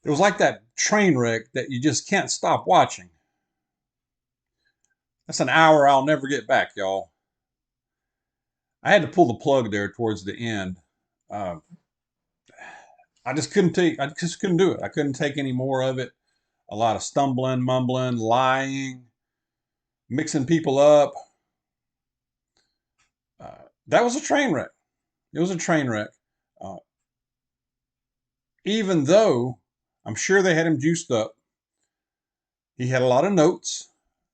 It was like that train wreck that you just can't stop watching. That's an hour I'll never get back, y'all. I had to pull the plug there towards the end. Uh, I just couldn't do it. I couldn't take any more of it. A lot of stumbling, mumbling, lying, mixing people up. That was a train wreck. It was a train wreck. Uh, Even though I'm sure they had him juiced up, he had a lot of notes.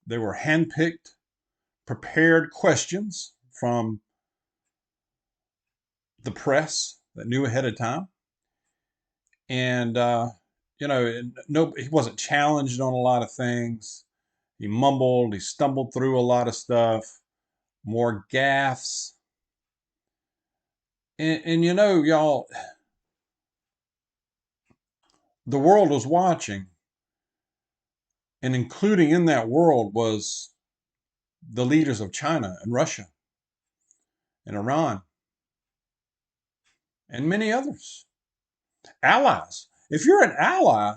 They were handpicked, prepared questions from the press that knew ahead of time. And, no, he wasn't challenged on a lot of things. He mumbled, he stumbled through a lot of stuff, more gaffes. And y'all, the world was watching, and including in that world was the leaders of China and Russia and Iran and many others. Allies. If you're an ally,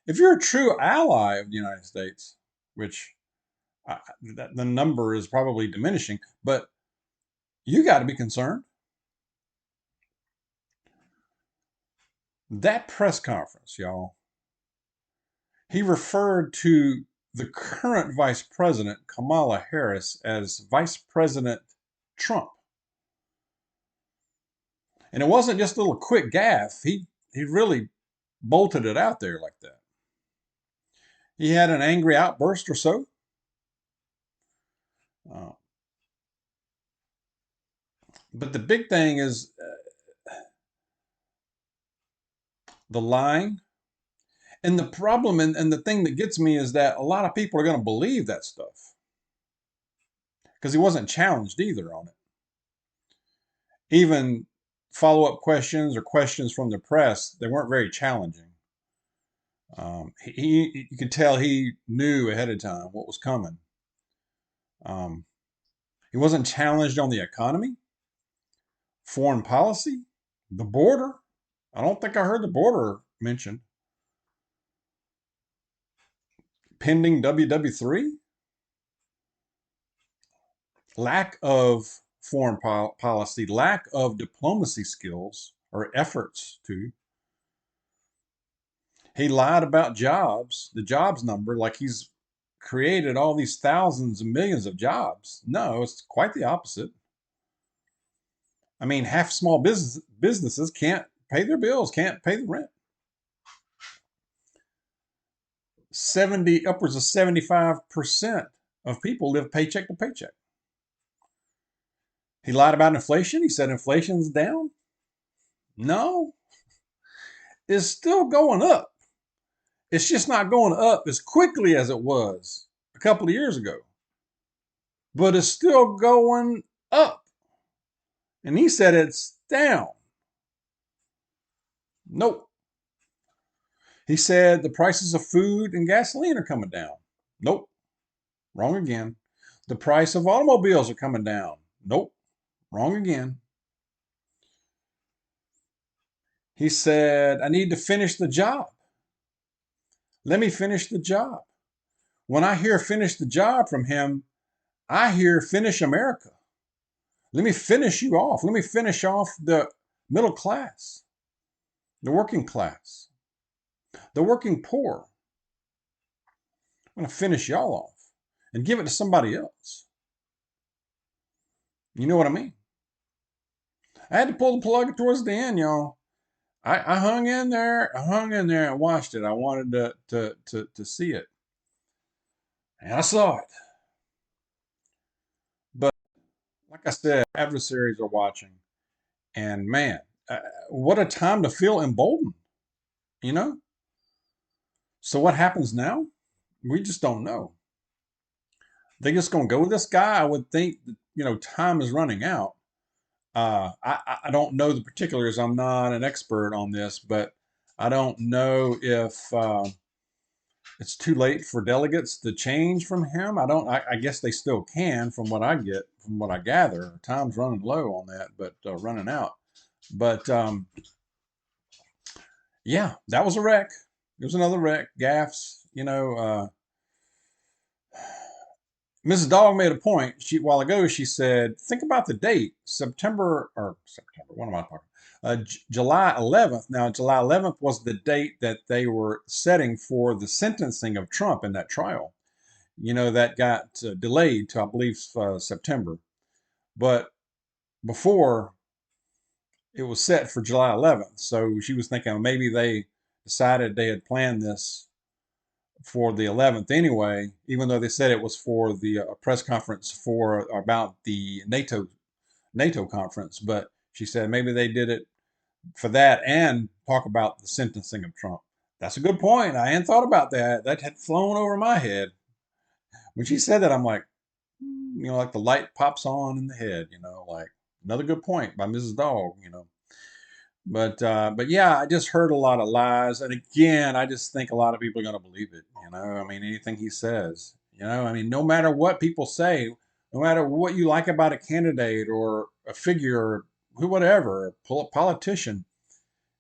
if you're a true ally of the United States, which the number is probably diminishing, but you got to be concerned. That press conference, y'all, he referred to the current Vice President, Kamala Harris, as Vice President Trump. And it wasn't just a little quick gaffe. He really bolted it out there like that. He had an angry outburst or so. Uh, but the big thing is the lying. And the problem and the thing that gets me is that a lot of people are going to believe that stuff because he wasn't challenged either on it. Even follow-up questions or questions from the press, they weren't very challenging. You could tell he knew ahead of time what was coming. Um, he wasn't challenged on the economy, foreign policy, the border. I don't think I heard the border mentioned. Pending WW3, lack of foreign policy, lack of diplomacy skills or efforts to. He lied about jobs, the jobs number, like he's created all these thousands and millions of jobs. No, it's quite the opposite. I mean, half small businesses can't pay their bills, can't pay the rent. 70 upwards of 75% of people live paycheck to paycheck. He lied about inflation. He said inflation's down. No, it's still going up. It's just not going up as quickly as it was a couple of years ago, but it's still going up. And he said it's down. Nope. He said the prices of food and gasoline are coming down. Nope. Wrong again. The price of automobiles are coming down. Nope. Wrong again. He said, I need to finish the job. Let me finish the job. When I hear finish the job from him, I hear finish America. Let me finish you off. Let me finish off the middle class, the working class, the working poor. I'm going to finish y'all off and give it to somebody else. You know what I mean? I had to pull the plug towards the end, y'all. I hung in there. I hung in there and watched it. I wanted to see it. And I saw it. But like I said, adversaries are watching. And man, what a time to feel emboldened, you know? So what happens now? We just don't know. They just gonna go with this guy? I would think that, time is running out. I don't know the particulars. I'm not an expert on this, but I don't know if it's too late for delegates to change from him. I guess they still can, from what I get, from what I gather. Time's running low on that, but running out. But yeah, that was a wreck. It was another wreck. Gaffes. Mrs. Dawg made a point. A while ago, she said, think about the date, September. What am I talking? July 11th. Now, July 11th was the date that they were setting for the sentencing of Trump in that trial. That got delayed to, I believe, September. But before, it was set for July 11th. So she was thinking maybe they decided they had planned this for the 11th anyway, even though they said it was for the press conference about the NATO conference. But she said maybe they did it for that and talk about the sentencing of Trump. That's a good point. I hadn't thought about that. That had flown over my head. When she said that, I'm like, like the light pops on in the head, like another good point by Mrs. Dawg. But yeah, I just heard a lot of lies, and again, I just think a lot of people are going to believe it. I mean, anything he says. I mean, no matter what people say, no matter what you like about a candidate or a figure, or whatever, a politician,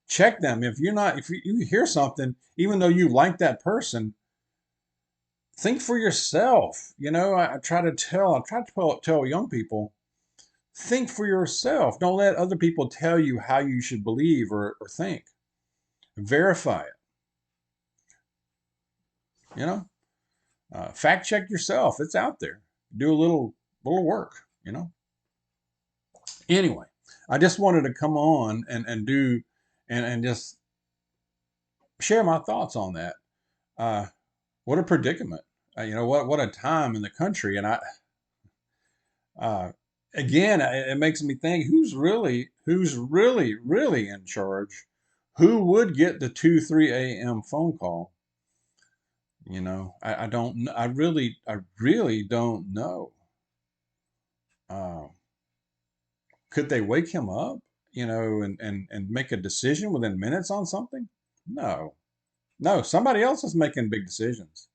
check them. If you hear something, even though you like that person, think for yourself. I try to tell young people, think for yourself. Don't let other people tell you how you should believe or think. Verify it. Fact check yourself. It's out there. Do a little work. Anyway, I just wanted to come on and just share my thoughts on that. What a predicament. What a time in the country. And again, it makes me think, who's really in charge? Who would get the 2-3 a.m. phone call? I don't know. I really don't know. Could they wake him up, and make a decision within minutes on something? No, somebody else is making big decisions.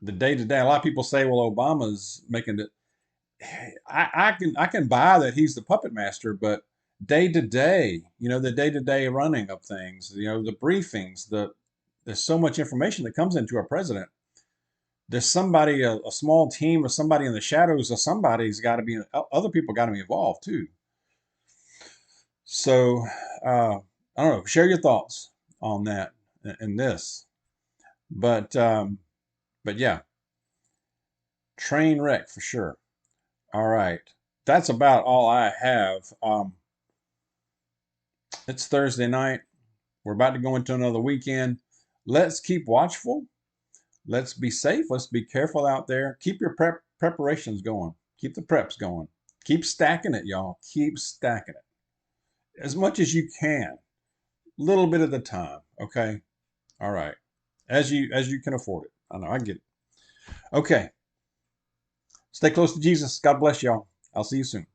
The day to day, a lot of people say, well, Obama's making it. I can buy that he's the puppet master, but day to day, the day to day running of things, the briefings, there's so much information that comes into a president. There's somebody, a small team, or somebody in the shadows, or somebody's got to be. Other people got to be involved too. So I don't know. Share your thoughts on that in this, but yeah, train wreck for sure. All right, that's about all I have. It's Thursday night. We're about to go into another weekend. Let's keep watchful. Let's be safe. Let's be careful out there. Keep your preparations going. Keep the preps going. Keep stacking it, y'all. Keep stacking it as much as you can. Little bit at a time. Okay. All right. As you can afford it. I know. I get it. Okay. Stay close to Jesus. God bless y'all. I'll see you soon.